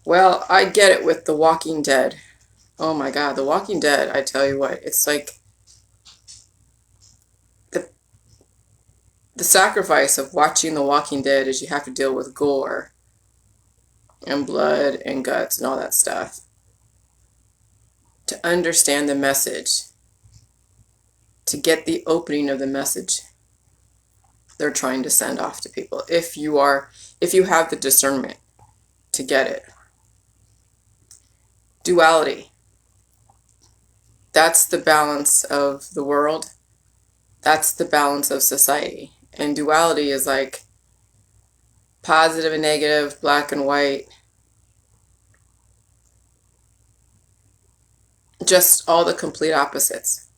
Well, I get it with The Walking Dead. Oh my God, The Walking Dead, I tell you what, it's like the the sacrifice of watching The Walking Dead is you have to deal with gore and blood and guts and all that stuff to understand the message, to get the opening of the message they're trying to send off to people. If you have the discernment to get it. Duality. That's the balance of the world. That's the balance of society. And duality is like positive and negative, black and white, just all the complete opposites.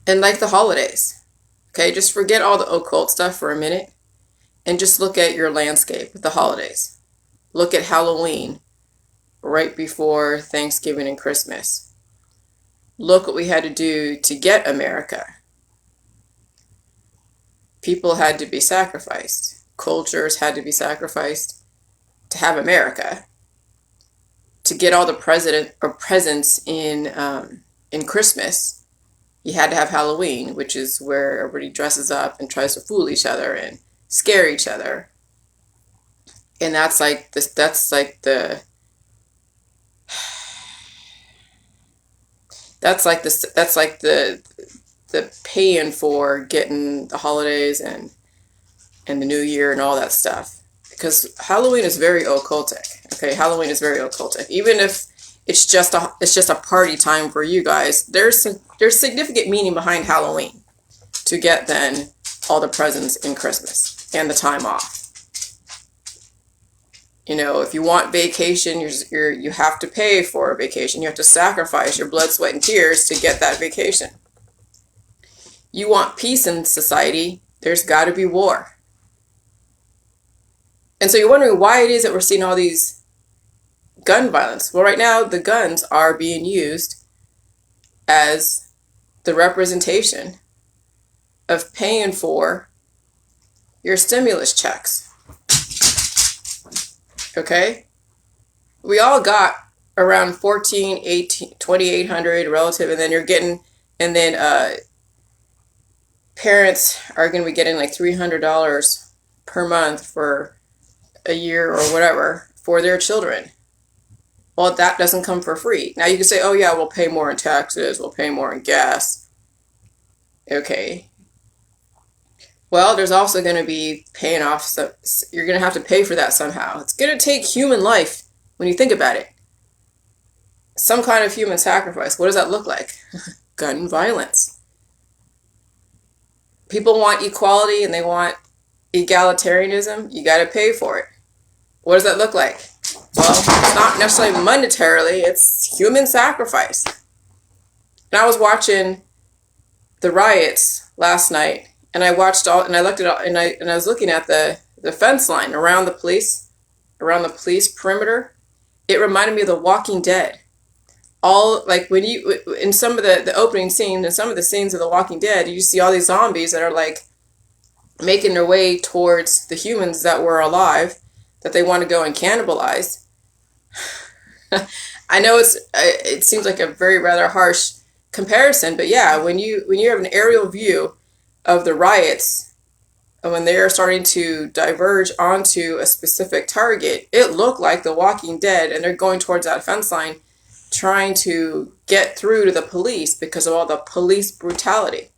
And like the holidays, okay, just forget all the occult stuff for a minute and just look at your landscape with the holidays. Look at Halloween right before Thanksgiving and Christmas. Look what we had to do to get America. People had to be sacrificed. Cultures had to be sacrificed to have America. To get all the presents in Christmas, you had to have Halloween, which is where everybody dresses up and tries to fool each other and scare each other. And that's like this. That's like this. That's like the paying for getting the holidays and the New Year and all that stuff. Because Halloween is very occultic. Okay, Halloween is very occultic. Even if it's just a party time for you guys, there's significant meaning behind Halloween to get then all the presents in Christmas and the time off. You know, if you want vacation, you have to pay for a vacation. You have to sacrifice your blood, sweat, and tears to get that vacation. You want peace in society, there's got to be war. And so you're wondering why it is that we're seeing all these gun violence. Well, right now, the guns are being used as the representation of paying for your stimulus checks. Okay? We all got around 14, 18, 2,800 relative, and then you're getting, and then parents are going to be getting like $300 per month for a year or whatever for their children. Well, that doesn't come for free. Now you can say, oh yeah, we'll pay more in taxes, we'll pay more in gas. Okay. Well, there's also going to be paying off, so you're going to have to pay for that somehow. It's going to take human life when you think about it. Some kind of human sacrifice. What does that look like? Gun violence. People want equality and they want egalitarianism. You got to pay for it. What does that look like? Well, it's not necessarily monetarily, it's human sacrifice. And I was watching the riots last night, and I watched all, and I looked at all, and I was looking at the fence line around the police perimeter. It reminded me of The Walking Dead. All like when you in some of the opening scenes and some of the scenes of The Walking Dead, you see all these zombies that are like making their way towards the humans that were alive that they want to go and cannibalize. I know it seems like a very rather harsh comparison, but yeah, when you have an aerial view of the riots and when they are starting to diverge onto a specific target, it looked like The Walking Dead, and they're going towards that fence line trying to get through to the police because of all the police brutality.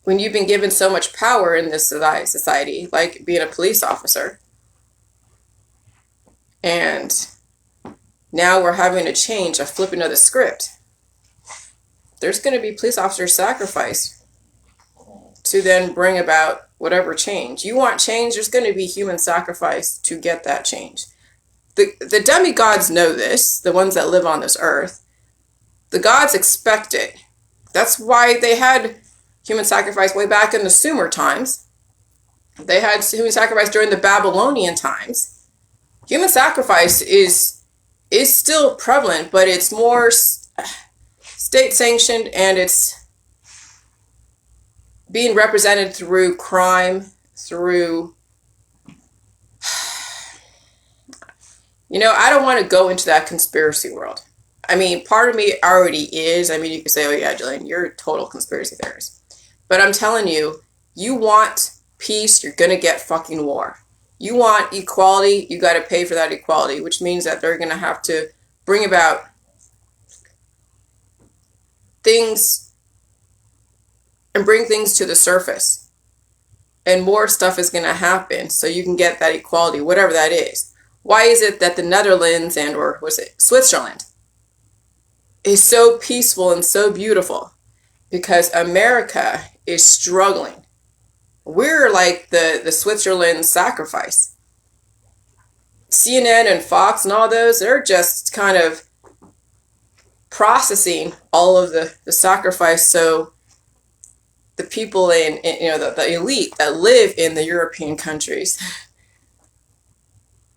When you've been given so much power in this society, like being a police officer, and now we're having a change, a flipping of the script. There's going to be police officers sacrificed to then bring about whatever change. You want change, there's going to be human sacrifice to get that change. The demigods know this, the ones that live on this earth. The gods expect it. That's why they had human sacrifice way back in the Sumer times. They had human sacrifice during the Babylonian times. Human sacrifice is still prevalent, but it's more state sanctioned, and it's being represented through crime, through I don't want to go into that conspiracy world. I mean, part of me already is. I mean, you could say, oh yeah, Jillian, you're a total conspiracy theorist. But I'm telling you, you want peace, you're going to get fucking war. You want equality, you got to pay for that equality, which means that they're going to have to bring about things and bring things to the surface. And more stuff is going to happen so you can get that equality, whatever that is. Why is it that the Netherlands or was it Switzerland is so peaceful and so beautiful? Because America is struggling. We're like the Switzerland sacrifice. CNN and Fox and all those, they're just kind of processing all of the sacrifice so the people in the elite that live in the European countries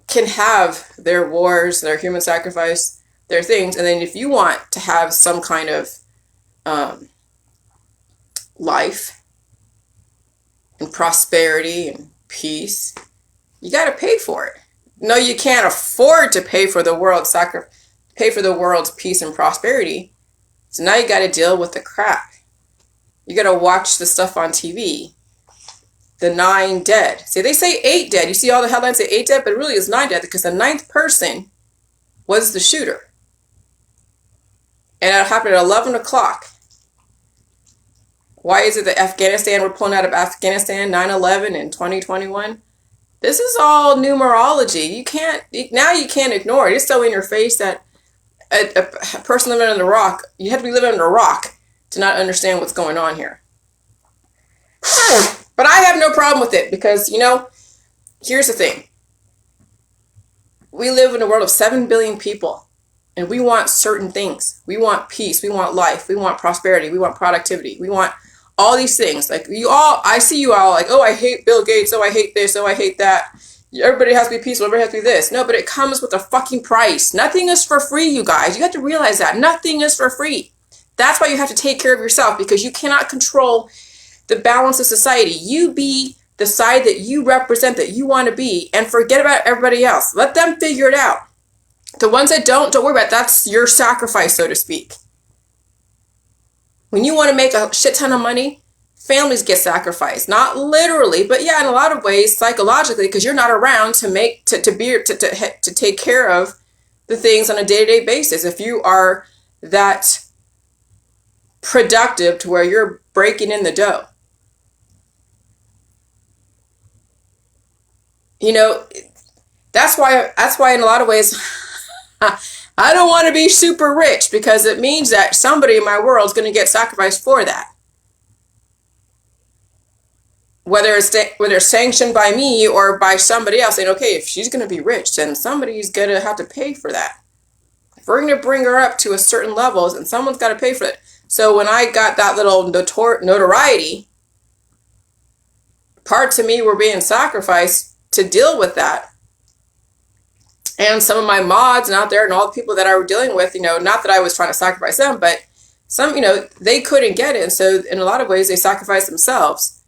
can have their wars, their human sacrifice, their things. And then if you want to have some kind of life and prosperity and peace, you got to pay for it. No, you can't afford to pay for the world's peace and prosperity. So now you got to deal with the crap. You got to watch the stuff on TV. The 9 dead. See, they say 8 dead. You see all the headlines say 8 dead, but it really is 9 dead because the 9th person was the shooter. And it happened at 11 o'clock. Why is it that Afghanistan, we're pulling out of Afghanistan, 9/11 in 2021? This is all numerology. You can't ignore it. It's so in your face that a person living under a rock, you have to be living under a rock to not understand what's going on here. But I have no problem with it because, here's the thing. We live in a world of 7 billion people and we want certain things. We want peace. We want life. We want prosperity. We want productivity. We want all these things. Like I see you all like, oh, I hate Bill Gates. Oh, I hate this. Oh, I hate that. Everybody has to be peaceful. Everybody has to be this. No, but it comes with a fucking price. Nothing is for free, you guys. You have to realize that. Nothing is for free. That's why you have to take care of yourself because you cannot control the balance of society. You be the side that you represent, that you want to be, and forget about everybody else. Let them figure it out. The ones that don't worry about it. That's your sacrifice, so to speak. When you want to make a shit ton of money, families get sacrificed. Not literally, but yeah, in a lot of ways, psychologically, because you're not around to take care of the things on a day-to-day basis. If you are that productive to where you're breaking in the dough. That's why in a lot of ways, I don't want to be super rich because it means that somebody in my world is going to get sacrificed for that. Whether it's sanctioned by me or by somebody else saying, okay, if she's going to be rich, then somebody's going to have to pay for that. If we're going to bring her up to a certain levels, and someone's got to pay for it. So when I got that little notoriety, parts of me were being sacrificed to deal with that. And some of my mods and out there and all the people that I were dealing with, not that I was trying to sacrifice them, but some, they couldn't get it. And so in a lot of ways, they sacrificed themselves.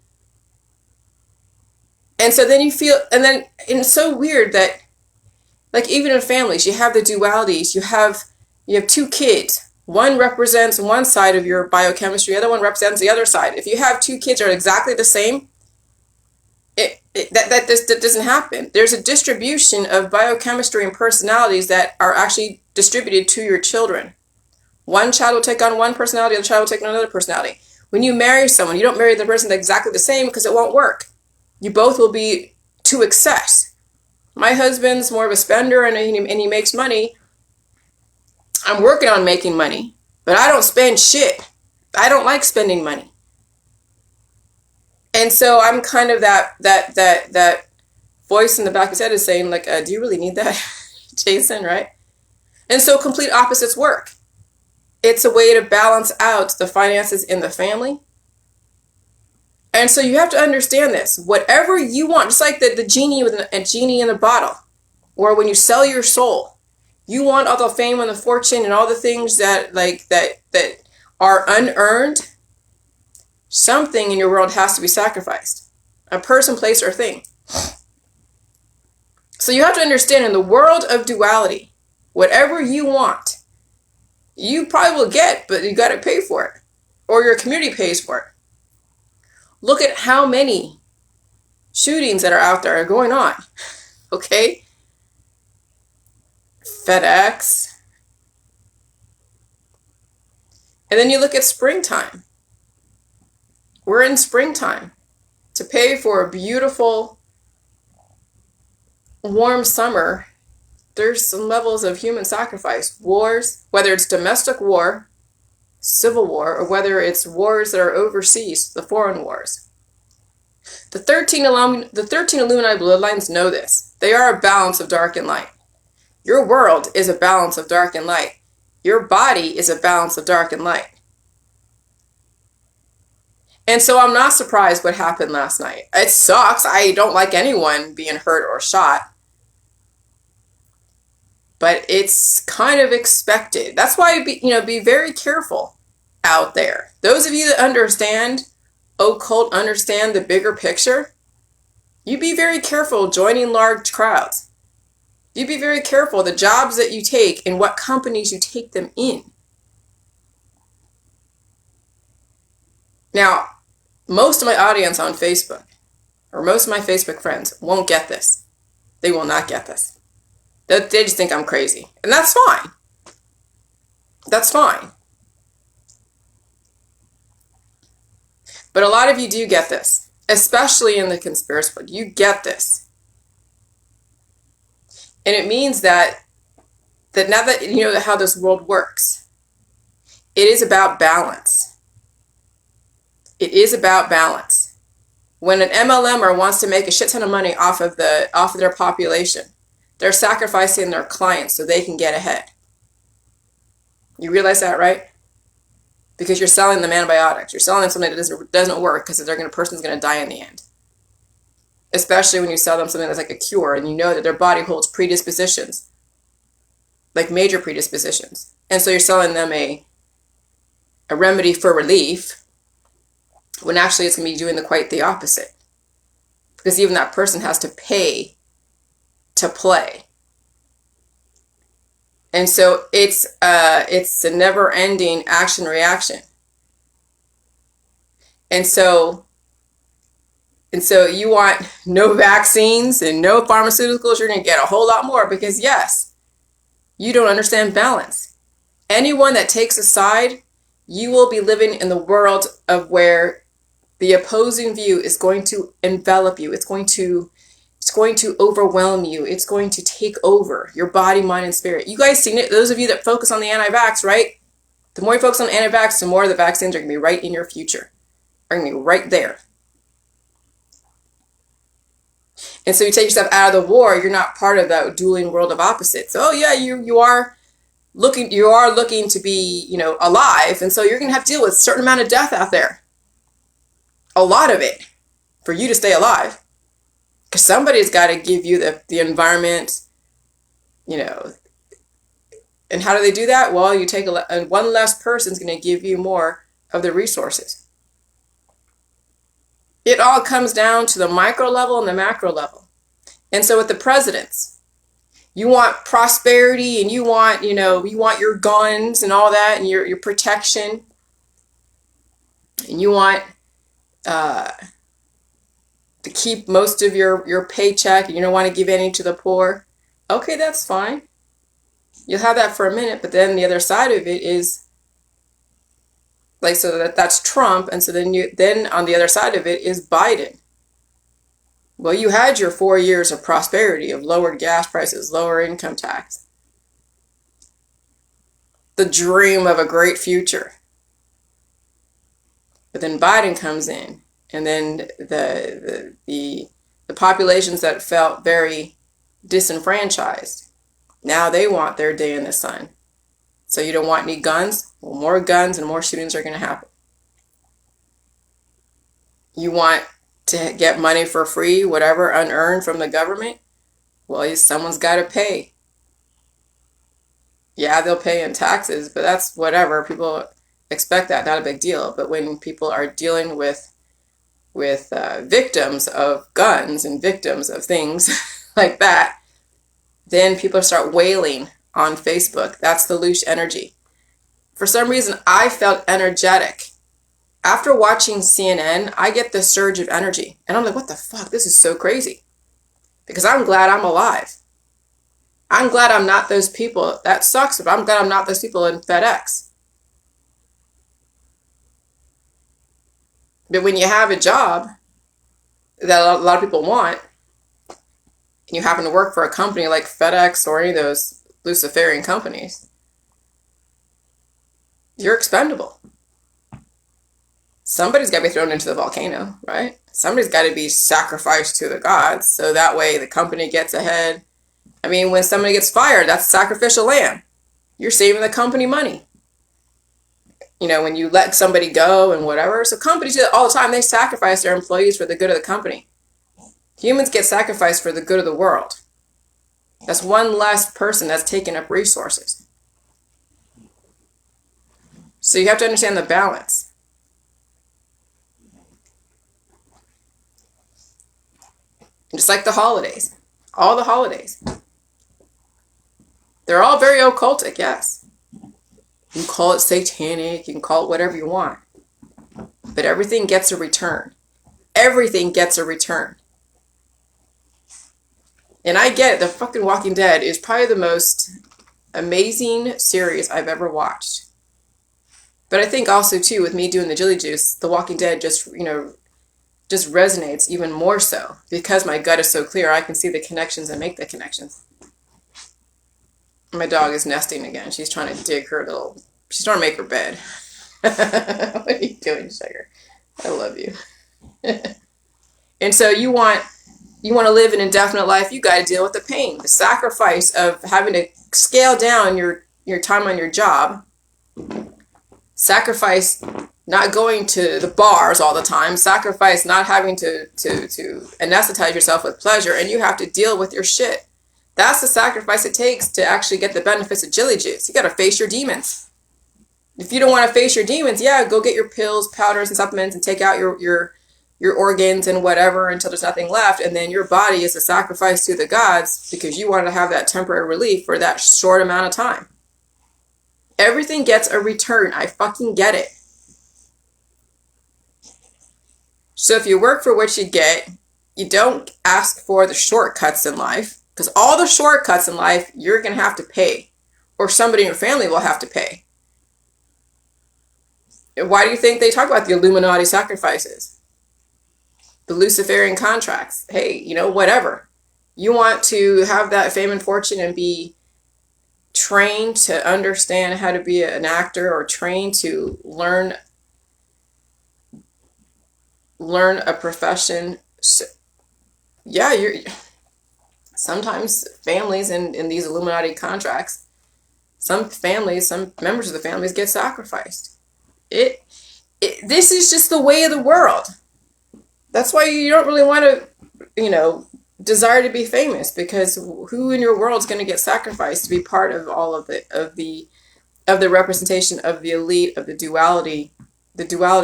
And so then and it's so weird that, like, even in families, you have the dualities. You have 2 kids. One represents one side of your biochemistry, the other one represents the other side. If you have 2 kids that are exactly the same, that doesn't happen. There's a distribution of biochemistry and personalities that are actually distributed to your children. One child will take on one personality, the other child will take on another personality. When you marry someone, you don't marry the person that's exactly the same because it won't work. You both will be to excess. My husband's more of a spender and he makes money. I'm working on making money, but I don't spend shit. I don't like spending money. And so I'm kind of that voice in the back of his head is saying, like, do you really need that, Jason, right? And so complete opposites work. It's a way to balance out the finances in the family. And so you have to understand this. Whatever you want, just like the genie with a genie in a bottle, or when you sell your soul, you want all the fame and the fortune and all the things that are unearned. Something in your world has to be sacrificed. A person, place, or thing. So you have to understand, in the world of duality, whatever you want, you probably will get, but you got to pay for it, or your community pays for it. Look at how many shootings that are out there are going on. Okay? FedEx. And then you look at springtime. We're in springtime. To pay for a beautiful, warm summer, there's some levels of human sacrifice. Wars, whether it's domestic war, civil war, or whether it's wars that are overseas, the foreign wars. The 13 Illuminati bloodlines know this. They are a balance of dark and light. Your world is a balance of dark and light. Your body is a balance of dark and light. And so I'm not surprised what happened last night. It sucks. I don't like anyone being hurt or shot. But it's kind of expected. That's why, be very careful out there. Those of you that understand occult, understand the bigger picture, you be very careful joining large crowds. You be very careful the jobs that you take and what companies you take them in. Now, most of my audience on Facebook, or most of my Facebook friends, won't get this. They will not get this. They just think I'm crazy. And that's fine. That's fine. But a lot of you do get this, especially in the conspiracy world. You get this. And it means that now that you know how this world works, it is about balance. It is about balance. When an MLMer wants to make a shit ton of money off of their population, they're sacrificing their clients so they can get ahead. You realize that, right? Because you're selling them antibiotics. You're selling them something that doesn't work because the person's going to die in the end. Especially when you sell them something that's like a cure and you know that their body holds predispositions, like major predispositions. And so you're selling them a remedy for relief when actually it's going to be doing quite the opposite. Because even that person has to pay to play. And so it's a never-ending action-reaction. And so you want no vaccines and no pharmaceuticals, you're going to get a whole lot more because, yes, you don't understand balance. Anyone that takes a side, you will be living in the world of where the opposing view is going to envelop you. It's going to overwhelm you. It's going to take over your body, mind, and spirit. You guys seen it. Those of you that focus on the anti-vax, right? The more you focus on anti-vax, the more the vaccines are going to be right in your future. Are going to be right there. And so you take yourself out of the war, you're not part of that dueling world of opposites. Oh yeah, you are looking to be, alive, and so you're going to have to deal with a certain amount of death out there. A lot of it for you to stay alive. Because somebody's got to give you the environment, and how do they do that? Well, you take one less person's going to give you more of the resources. It all comes down to the micro level and the macro level. And so with the presidents, you want prosperity and you want your guns and all that and your protection. And you want to keep most of your paycheck and you don't want to give any to the poor. Okay, that's fine. You'll have that for a minute, but then the other side of it is that's Trump, and so then on the other side of it is Biden. Well, you had your 4 years of prosperity, of lowered gas prices, lower income tax. The dream of a great future. But then Biden comes in, and then the populations that felt very disenfranchised, now they want their day in the sun. So you don't want any guns? Well, more guns and more shootings are going to happen. You want to get money for free, whatever, unearned from the government? Well, someone's got to pay. Yeah, they'll pay in taxes, but that's whatever. People expect that, not a big deal. But when people are dealing with victims of guns and victims of things like that, then people start wailing on Facebook. That's the loosh energy. For some reason, I felt energetic. After watching CNN, I get this surge of energy. And I'm like, what the fuck? This is so crazy. Because I'm glad I'm alive. I'm glad I'm not those people. That sucks, but I'm glad I'm not those people in FedEx. But when you have a job that a lot of people want, and you happen to work for a company like FedEx or any of those Luciferian companies, you're expendable. Somebody's got to be thrown into the volcano, right? Somebody's got to be sacrificed to the gods, so that way the company gets ahead. I mean, when somebody gets fired, that's sacrificial lamb. You're saving the company money. You know, when you let somebody go and whatever. So companies do that all the time. They sacrifice their employees for the good of the company. Humans get sacrificed for the good of the world. That's one less person that's taking up resources. So you have to understand the balance. Just like the holidays. All the holidays. They're all very occultic, yes. You can call it satanic, you can call it whatever you want. But everything gets a return. Everything gets a return. And I get it, the fucking Walking Dead is probably the most amazing series I've ever watched. But I think also, too, with me doing the Jilly Juice, the Walking Dead just resonates even more so. Because my gut is so clear, I can see the connections and make the connections. My dog is nesting again. She's trying to dig her little... She's trying to make her bed. What are you doing, sugar? I love you. And so you want to live an indefinite life, you got to deal with the pain. The sacrifice of having to scale down your time on your job. Sacrifice not going to the bars all the time. Sacrifice not having to anesthetize yourself with pleasure. And you have to deal with your shit. That's the sacrifice it takes to actually get the benefits of Jilly Juice. You got to face your demons. If you don't want to face your demons, yeah, go get your pills, powders, and supplements and take out your organs and whatever until there's nothing left. And then your body is a sacrifice to the gods because you want to have that temporary relief for that short amount of time. Everything gets a return. I fucking get it. So if you work for what you get, you don't ask for the shortcuts in life. Because all the shortcuts in life, you're going to have to pay. Or somebody in your family will have to pay. Why do you think they talk about the Illuminati sacrifices? The Luciferian contracts. Hey, whatever. You want to have that fame and fortune and be trained to understand how to be an actor or trained to learn a profession. So, yeah, sometimes families in these Illuminati contracts, some members of the families get sacrificed. This is just the way of the world. That's why you don't really want to, desire to be famous, because who in your world is going to get sacrificed to be part of all of the representation of the elite, of the duality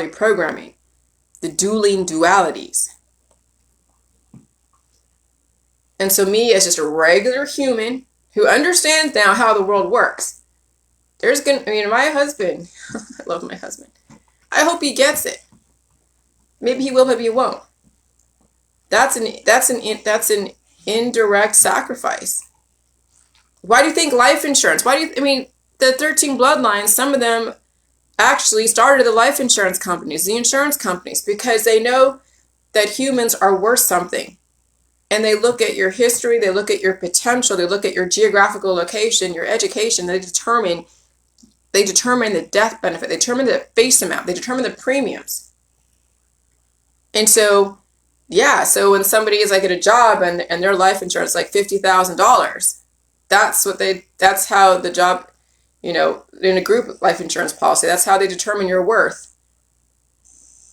programming, the dueling dualities. And so me, as just a regular human who understands now how the world works, my husband, I love my husband. I hope he gets it. Maybe he will, maybe he won't. That's an indirect sacrifice. Why do you think life insurance? The 13 bloodlines, some of them actually started the life insurance companies, the insurance companies, because they know that humans are worth something. And they look at your history, they look at your potential, they look at your geographical location, your education, they determine the death benefit, they determine the face amount, they determine the premiums. And so, yeah, so when somebody is like at a job and their life insurance is like $50,000, that's how the job, in a group life insurance policy, that's how they determine your worth.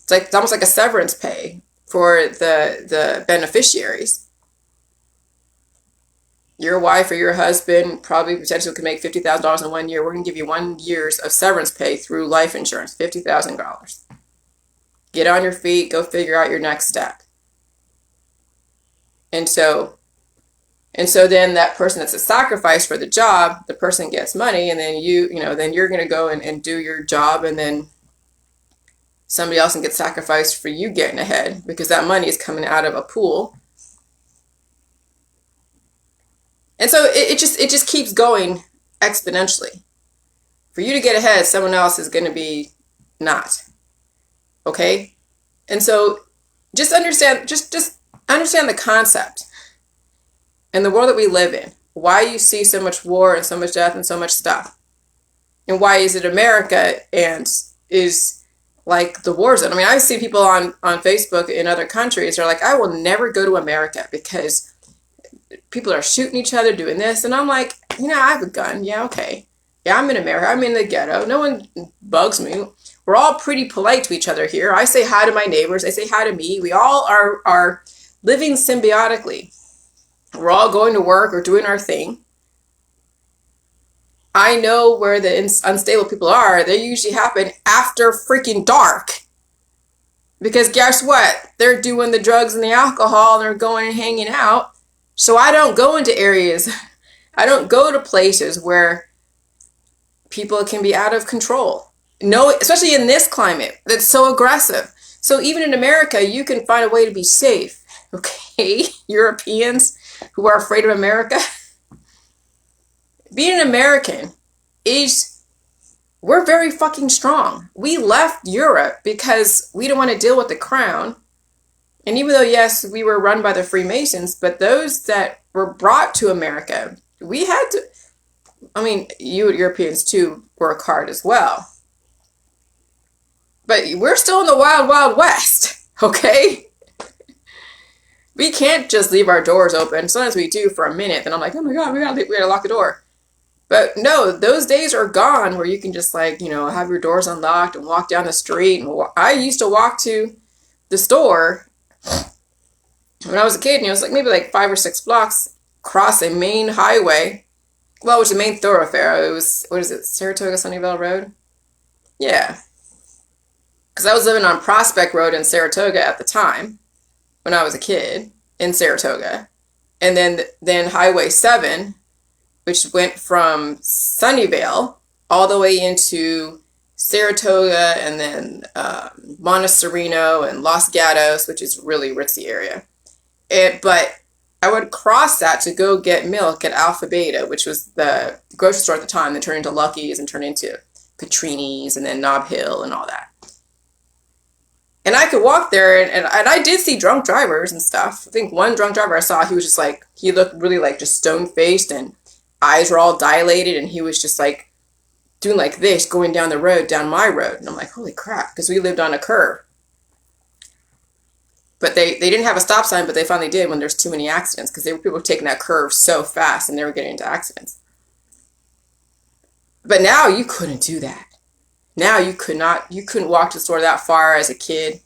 It's almost like a severance pay for the beneficiaries. Your wife or your husband probably potentially could make $50,000 in 1 year. We're going to give you 1 year of severance pay through life insurance, $50,000. Get on your feet, go figure out your next step. And so And so then that person that's a sacrifice for the job, the person gets money, and then then you're going to go and do your job, and then somebody else can get sacrificed for you getting ahead because that money is coming out of a pool. And so it just keeps going exponentially. For you to get ahead, someone else is going to be not. Okay? And so just understand understand the concept and the world that we live in. Why you see so much war and so much death and so much stuff. And why is it America and is like the war zone? I mean, I see people on Facebook in other countries, they're like, I will never go to America because people are shooting each other, doing this. And I'm like, I have a gun. Yeah, okay. Yeah, I'm in America. I'm in the ghetto. No one bugs me. We're all pretty polite to each other here. I say hi to my neighbors. They say hi to me. We all are living symbiotically. We're all going to work or doing our thing. I know where the unstable people are. They usually happen after freaking dark. Because guess what? They're doing the drugs and the alcohol and they're going and hanging out. So I don't go into areas, I don't go to places where people can be out of control. No, especially in this climate that's so aggressive. So even in America, you can find a way to be safe. Okay, Europeans who are afraid of America. Being an American we're very fucking strong. We left Europe because we don't want to deal with the crown. And even though, yes, we were run by the Freemasons, but those that were brought to America, we had to, you Europeans too work hard as well. But we're still in the wild, wild west, okay? We can't just leave our doors open. Sometimes we do for a minute, then I'm like, oh my God, we gotta lock the door. But no, those days are gone where you can just have your doors unlocked and walk down the street. And I used to walk to the store when I was a kid, and it was maybe 5 or 6 blocks across a main highway. Well, it was a main thoroughfare. It was, what is it, Saratoga Sunnyvale Road? Yeah. Because I was living on Prospect Road in Saratoga at the time when I was a kid in Saratoga. And then Highway 7, which went from Sunnyvale all the way into Saratoga and then Montecito and Los Gatos, which is really ritzy area. But I would cross that to go get milk at Alpha Beta, which was the grocery store at the time that turned into Lucky's and turned into Catrini's and then Nob Hill and all that. And I could walk there, and I did see drunk drivers and stuff. I think one drunk driver I saw, he was just he looked really just stone-faced and eyes were all dilated, and he was just doing this, going down the road, down my road. And I'm like, holy crap, because we lived on a curve. But they didn't have a stop sign, but they finally did when there's too many accidents, because people were taking that curve so fast and they were getting into accidents. But now you couldn't do that. Now you couldn't walk to the store that far as a kid.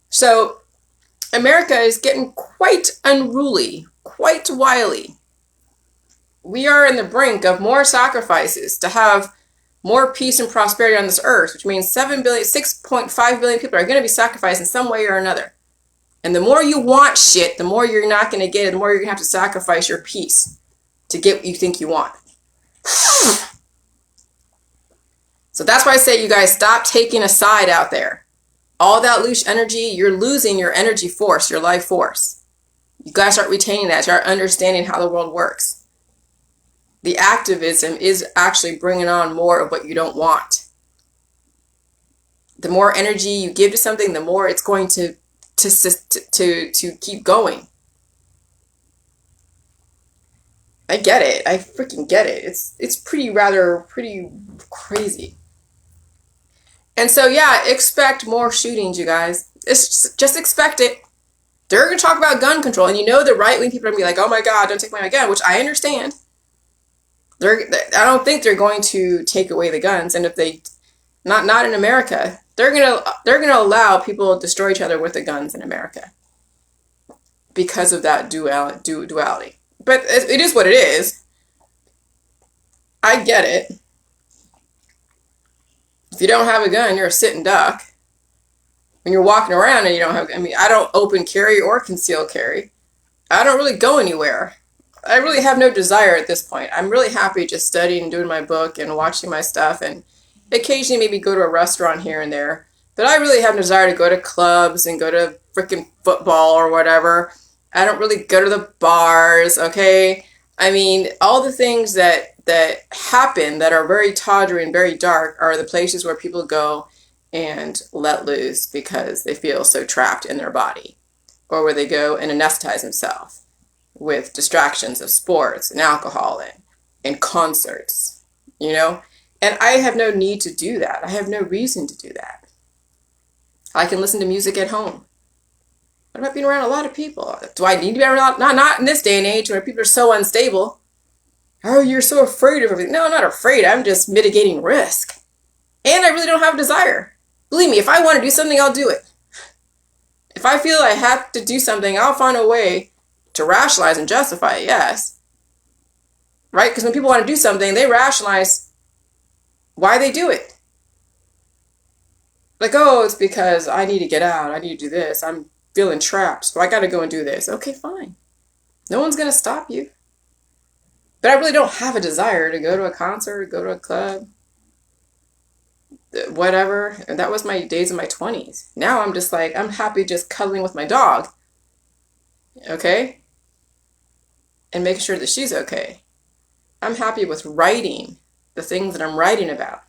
So America is getting quite unruly, quite wily. We are in the brink of more sacrifices to have more peace and prosperity on this earth, which means 6.5 billion people are going to be sacrificed in some way or another. And the more you want shit, the more you're not going to get it, the more you're going to have to sacrifice your peace to get what you think you want. So that's why I say, you guys, stop taking a side out there. All that loose energy, you're losing your energy force, your life force. You guys start retaining that, start understanding how the world works. The activism is actually bringing on more of what you don't want. The more energy you give to something, the more it's going to keep going. I get it. I freaking get it. It's pretty crazy. And so, yeah, expect more shootings, you guys. Just expect it. They're going to talk about gun control. And the right-wing people are going to be like, oh my God, don't take my gun, which I understand. I don't think they're going to take away the guns. And if they, not in America, they're going to allow people to destroy each other with the guns in America. Because of that duality. But it is what it is. I get it. If you don't have a gun, you're a sitting duck. When you're walking around and you don't have, I don't open carry or conceal carry. I don't really go anywhere. I really have no desire at this point. I'm really happy just studying and doing my book and watching my stuff and occasionally maybe go to a restaurant here and there. But I really have no desire to go to clubs and go to freaking football or whatever. I don't really go to the bars, okay? I mean, all the things that happen that are very tawdry and very dark are the places where people go and let loose because they feel so trapped in their body, or where they go and anesthetize themselves with distractions of sports and alcohol and concerts, you know? And I have no need to do that. I have no reason to do that. I can listen to music at home. What about being around a lot of people? Do I need to be around? Not in this day and age where people are so unstable. Oh, you're so afraid of everything. No, I'm not afraid. I'm just mitigating risk. And I really don't have a desire. Believe me, if I want to do something, I'll do it. If I feel I have to do something, I'll find a way to rationalize and justify it, yes. Right? Because when people want to do something, they rationalize why they do it. Like, oh, it's because I need to get out. I need to do this. I'm feeling trapped, so I got to go and do this. Okay, fine. No one's going to stop you. But I really don't have a desire to go to a concert, go to a club, whatever. And that was my days in my 20s. Now I'm just like, I'm happy just cuddling with my dog. Okay? And making sure that she's okay. I'm happy with writing the things that I'm writing about.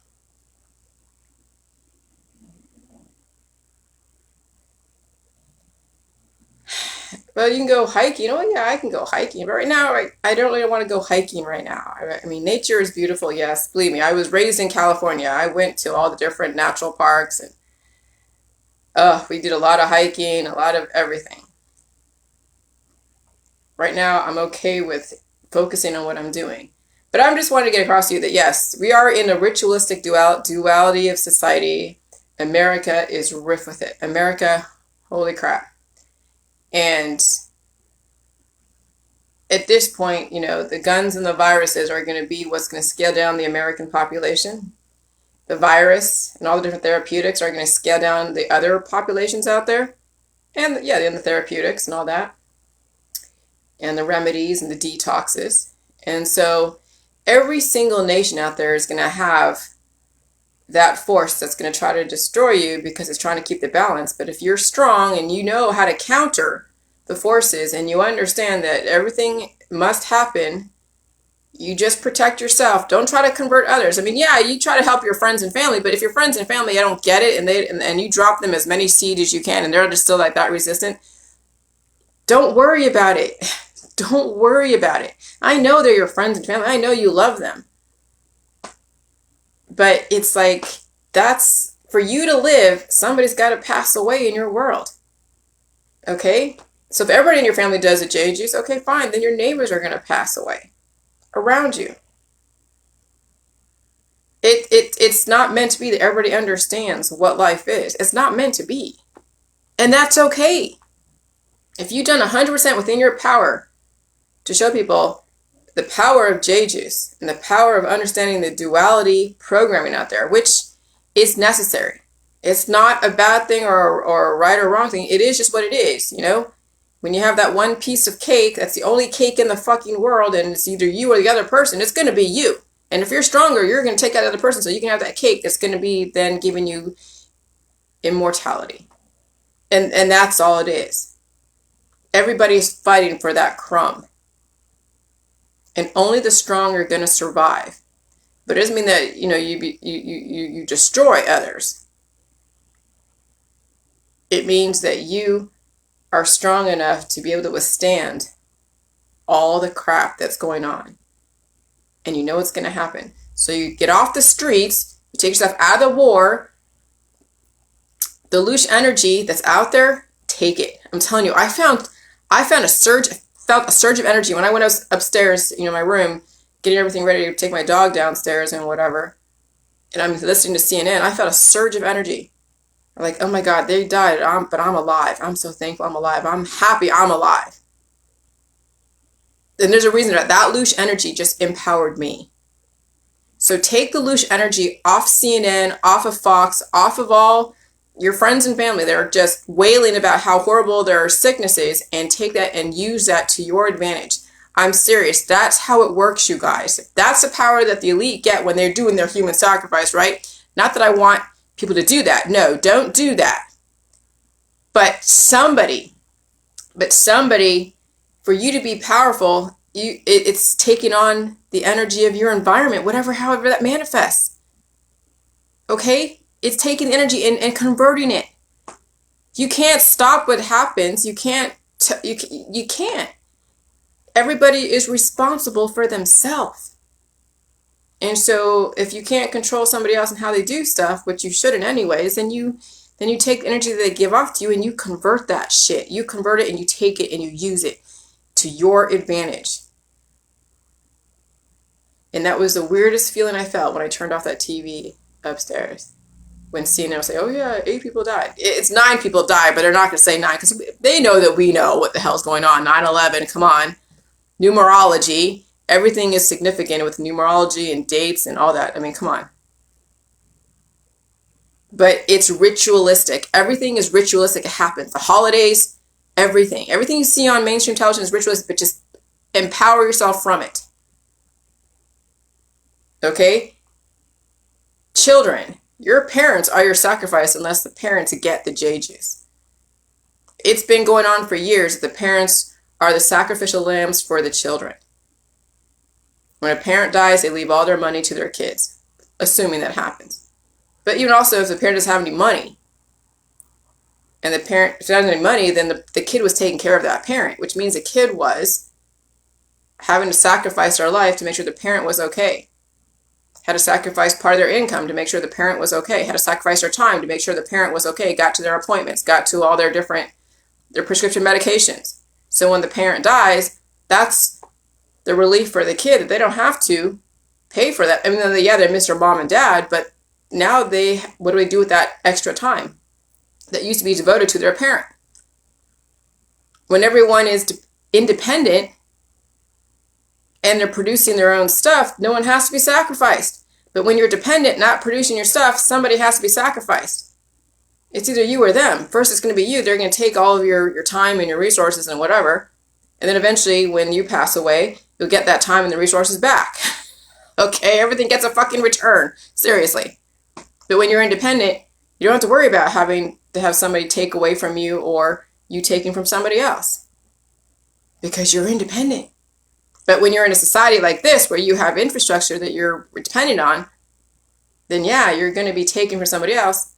Well, you can go hiking. Oh, yeah, I can go hiking. But right now, I don't really want to go hiking right now. I mean, nature is beautiful, yes. Believe me, I was raised in California. I went to all the different natural parks. And we did a lot of hiking, a lot of everything. Right now, I'm okay with focusing on what I'm doing. But I'm just wanting to get across to you that, yes, we are in a ritualistic duality of society. America is rife with it. America, holy crap. And at this point, you know, the guns and the viruses are going to be what's going to scale down the American population. The virus and all the different therapeutics are going to scale down the other populations out there. And yeah, and the therapeutics and all that. And the remedies and the detoxes. And so every single nation out there is going to have that force that's going to try to destroy you because it's trying to keep the balance. But if you're strong and you know how to counter the forces and you understand that everything must happen, you just protect yourself. Don't try to convert others. I mean, yeah, you try to help your friends and family, but if your friends and family don't get it and you drop them as many seed as you can and they're just still like that resistant, don't worry about it. Don't worry about it. I know they're your friends and family. I know you love them. But it's like, that's, for you to live, somebody's got to pass away in your world. Okay? So if everybody in your family does a J juice, okay, fine, then your neighbors are going to pass away around you. It's not meant to be that everybody understands what life is. It's not meant to be. And that's okay. If you've done 100% within your power to show people the power of J juice and the power of understanding the duality programming out there, which is necessary. It's not a bad thing or a right or wrong thing. It is just what it is, you know? When you have that one piece of cake, that's the only cake in the fucking world, and it's either you or the other person, it's going to be you. And if you're stronger, you're going to take out the other person so you can have that cake that's going to be then giving you immortality. And that's all it is. Everybody's fighting for that crumb. And only the strong are going to survive. But it doesn't mean that, you know, you destroy others. It means that you are strong enough to be able to withstand all the crap that's going on. And you know what's going to happen. So you get off the streets, you take yourself out of the war. The loose energy that's out there, take it. I'm telling you, I felt a surge of energy when I went upstairs, you know, my room, getting everything ready to take my dog downstairs and whatever. And I'm listening to CNN. I felt a surge of energy. I'm like, oh my God, they died, but I'm alive. I'm so thankful I'm alive. I'm happy I'm alive. And there's a reason that loose energy just empowered me. So take the loose energy off CNN, off of Fox, off of all your friends and family that are just wailing about how horrible their sickness is, and take that and use that to your advantage. I'm serious. That's how it works, you guys. That's the power that the elite get when they're doing their human sacrifice, right? Not that I want people to do that. No, don't do that. But somebody, for you to be powerful, it's taking on the energy of your environment, however that manifests. Okay? It's taking energy and converting it. You can't stop what happens. You can't. Everybody is responsible for themselves. And so if you can't control somebody else and how they do stuff, which you shouldn't anyways, then you take the energy that they give off to you and you convert that shit. You convert it and you take it and you use it to your advantage. And that was the weirdest feeling I felt when I turned off that TV upstairs. When CNN will say, oh yeah, 8 people died. It's 9 people died, but they're not going to say 9 because they know that we know what the hell's going on. 9/11, come on. Numerology. Everything is significant with numerology and dates and all that. I mean, come on. But it's ritualistic. Everything is ritualistic. It happens. The holidays, everything. Everything you see on mainstream television is ritualistic, but just empower yourself from it. Okay? Children, your parents are your sacrifice unless the parents get the J juice. It's been going on for years. The parents are the sacrificial lambs for the children. When a parent dies, they leave all their money to their kids, assuming that happens. But even also, if the parent doesn't have any money, and the parent, if they doesn't have any money, then the kid was taking care of that parent, which means the kid was having to sacrifice their life to make sure the parent was okay. Had to sacrifice part of their income to make sure the parent was okay. Had to sacrifice their time to make sure the parent was okay, got to their appointments, got to all their prescription medications. So when the parent dies, that's the relief for the kid, that they don't have to pay for that. I mean, yeah, they miss their mom and dad, but now what do they do with that extra time that used to be devoted to their parent? When everyone is independent and they're producing their own stuff, no one has to be sacrificed. But when you're dependent, not producing your stuff, somebody has to be sacrificed. It's either you or them. First, it's going to be you. They're going to take all of your time and your resources and whatever. And then eventually, when you pass away, you'll get that time and the resources back. Okay? Everything gets a fucking return. Seriously. But when you're independent, you don't have to worry about having to have somebody take away from you or you taking from somebody else. Because you're independent. But when you're in a society like this, where you have infrastructure that you're dependent on, then yeah, you're going to be taking from somebody else,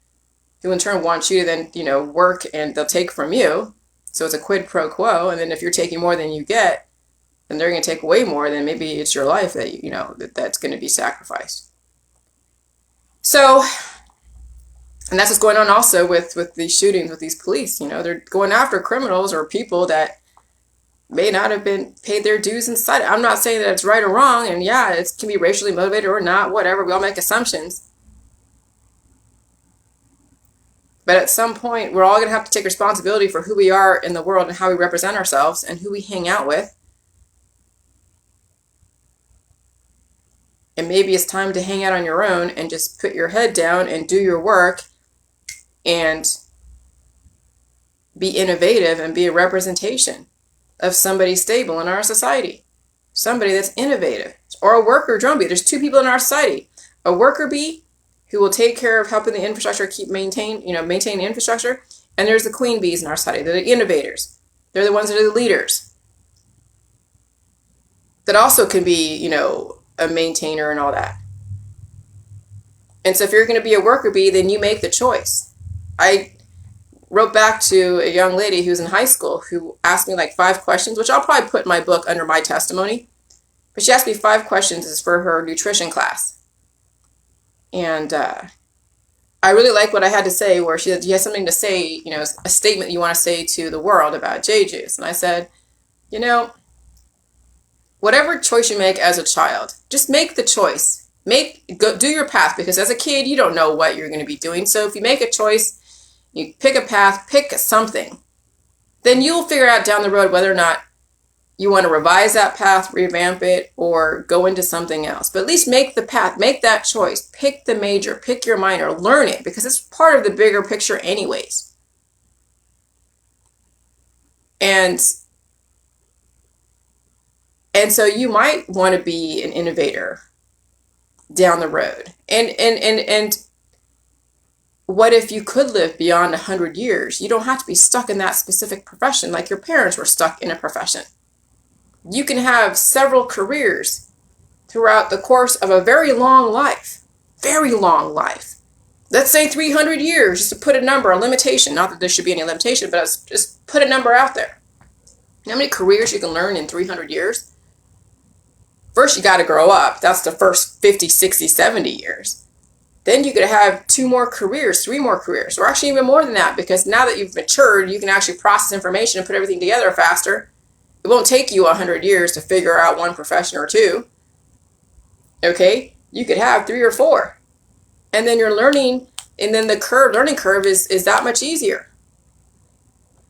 who in turn wants you to then, work and they'll take from you. So it's a quid pro quo. And then if you're taking more than you get, then they're going to take away more. Then maybe it's your life that, that's going to be sacrificed. So, and that's what's going on also with these shootings with these police. They're going after criminals or people that may not have been paid their dues inside. I'm not saying that it's right or wrong. And yeah, it can be racially motivated or not, whatever. We all make assumptions. But at some point, we're all going to have to take responsibility for who we are in the world and how we represent ourselves and who we hang out with. And maybe it's time to hang out on your own and just put your head down and do your work and be innovative and be a representation of somebody stable in our society. Somebody that's innovative. Or a worker drone bee. There's 2 people in our society. A worker bee who will take care of helping the infrastructure maintain the infrastructure. And there's the queen bees in our society. They're the innovators. They're the ones that are the leaders. That also can be, a maintainer and all that. And so if you're going to be a worker bee, then you make the choice. I wrote back to a young lady who's in high school who asked me 5 questions, which I'll probably put in my book under my testimony. But she asked me 5 questions. It's for her nutrition class. And I really like what I had to say, where she said, you have something to say, a statement you want to say to the world about J-Juice. And I said, whatever choice you make as a child, just make the choice. Do your path, because as a kid, you don't know what you're going to be doing. So if you make a choice, you pick a path, pick something, then you'll figure out down the road whether or not you want to revise that path, revamp it, or go into something else. But at least make the path, make that choice. Pick the major, pick your minor, learn it, because it's part of the bigger picture anyways. And so you might want to be an innovator down the road. And what if you could live beyond 100 years? You don't have to be stuck in that specific profession like your parents were stuck in a profession. You can have several careers throughout the course of a very long life. Very long life. Let's say 300 years, just to put a number, a limitation. Not that there should be any limitation, but just put a number out there. You know how many careers you can learn in 300 years? First, you got to grow up. That's the first 50, 60, 70 years. Then you could have 2 more careers, 3 more careers, or actually even more than that, because now that you've matured, you can actually process information and put everything together faster. It won't take you 100 years to figure out one profession or 2. Okay? You could have 3 or 4. And then you're learning, and then the learning curve is that much easier.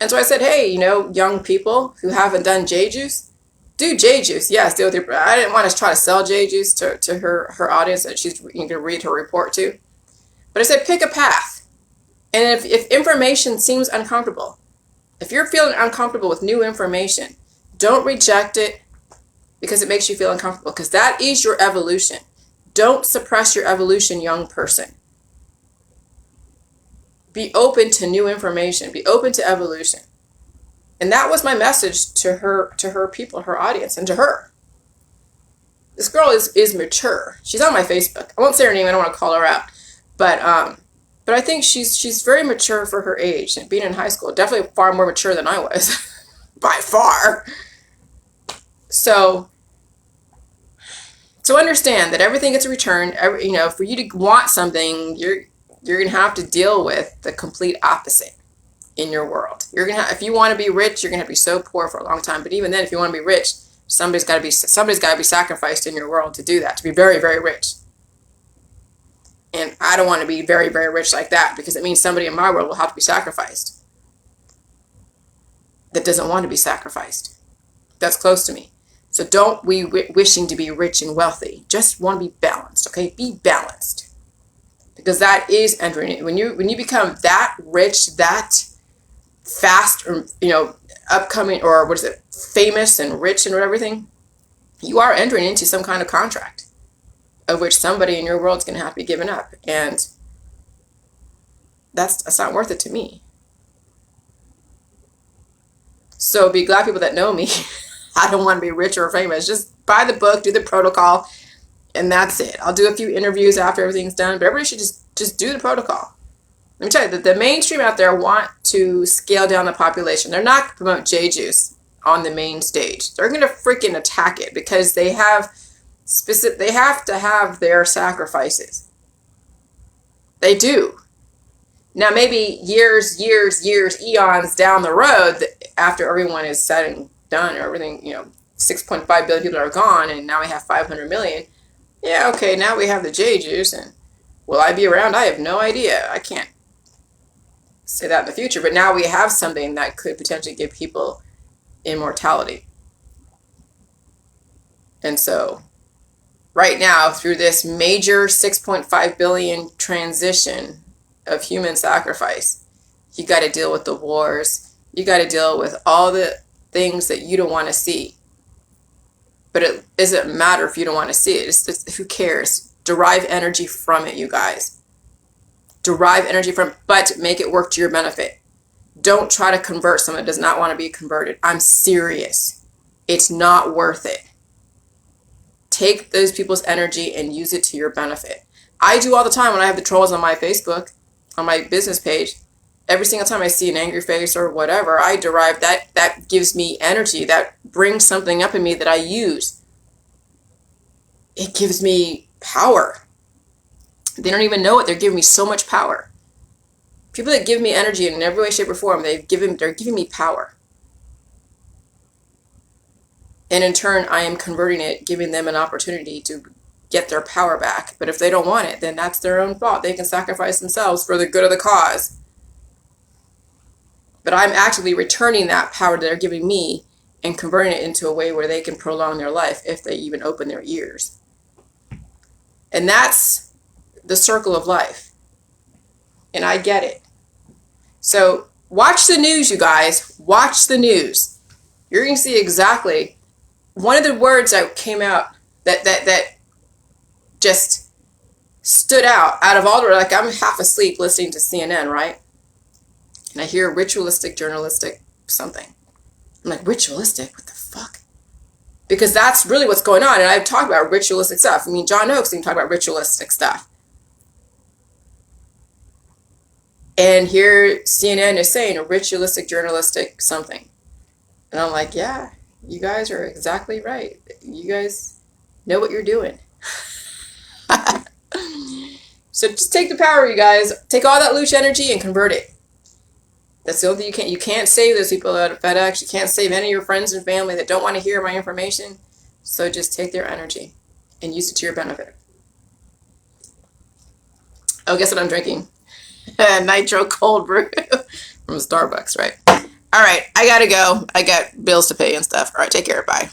And so I said, hey, young people who haven't done J-Juice, do J-Juice. Yes, deal with your, I didn't want to try to sell J-Juice to her audience that she's going to read her report to. But I said, pick a path. And if information seems uncomfortable, if you're feeling uncomfortable with new information, don't reject it because it makes you feel uncomfortable, because that is your evolution. Don't suppress your evolution, young person. Be open to new information. Be open to evolution. And that was my message to her people, her audience, and to her. This girl is mature. She's on my Facebook. I won't say her name. I don't want to call her out. But I think she's very mature for her age. And being in high school, definitely far more mature than I was. By far. So understand that everything gets a return. For you to want something, you're going to have to deal with the complete opposite in your world. If you want to be rich, you're going to have to be so poor for a long time. But even then, if you want to be rich, somebody's got to be sacrificed in your world to do that, to be very, very rich. And I don't want to be very, very rich like that, because it means somebody in my world will have to be sacrificed that doesn't want to be sacrificed. That's close to me. So don't be wishing to be rich and wealthy. Just want to be balanced, okay? Be balanced. Because that is entering. When you become that rich, that fast, or upcoming, or what is it, famous and rich and everything, you are entering into some kind of contract of which somebody in your world is going to have to be given up. And that's not worth it to me. So be glad people that know me. I don't want to be rich or famous. Just buy the book, do the protocol, and that's it. I'll do a few interviews after everything's done, but everybody should just do the protocol. Let me tell you that the mainstream out there want to scale down the population. They're not going to promote J-Juice on the main stage. They're going to freaking attack it because they have to have their sacrifices. They do. Now, maybe years, eons down the road, after everyone is said and done, or everything, 6.5 billion people are gone, and now we have 500 million. Yeah, okay, now we have the J-Juice, and will I be around? I have no idea. I can't say that in the future, but now we have something that could potentially give people immortality. And so, right now, through this major 6.5 billion transition of human sacrifice, you got to deal with the wars. You got to deal with all the things that you don't want to see. But it doesn't matter if you don't want to see it. It's just, who cares? Derive energy from it, you guys. Derive energy from it, but make it work to your benefit. Don't try to convert someone that does not want to be converted. I'm serious. It's not worth it. Take those people's energy and use it to your benefit. I do all the time when I have the trolls on my Facebook, on my business page. Every single time I see an angry face or whatever, I derive that gives me energy. That brings something up in me that I use. It gives me power. They don't even know it. They're giving me so much power. People that give me energy in every way, shape, or form, they're giving me power. And in turn, I am converting it, giving them an opportunity to get their power back. But if they don't want it, then that's their own fault. They can sacrifice themselves for the good of the cause. But I'm actively returning that power that they're giving me and converting it into a way where they can prolong their life if they even open their ears. And that's the circle of life. And I get it. So watch the news, you guys. Watch the news. You're going to see exactly one of the words that came out that just stood out of all the, like, I'm half asleep listening to CNN, right? And I hear ritualistic, journalistic something. I'm like, ritualistic? What the fuck? Because that's really what's going on. And I've talked about ritualistic stuff. I mean, John Oakes even talked about ritualistic stuff. And here CNN is saying a ritualistic, journalistic something. And I'm like, yeah, you guys are exactly right. You guys know what you're doing. So just take the power, you guys. Take all that loose energy and convert it. That's the only thing you can't save those people at FedEx. You can't save any of your friends and family that don't want to hear my information. So just take their energy and use it to your benefit. Oh, guess what I'm drinking? Nitro cold brew from Starbucks, right? All right, I gotta go. I got bills to pay and stuff. All right, take care. Bye.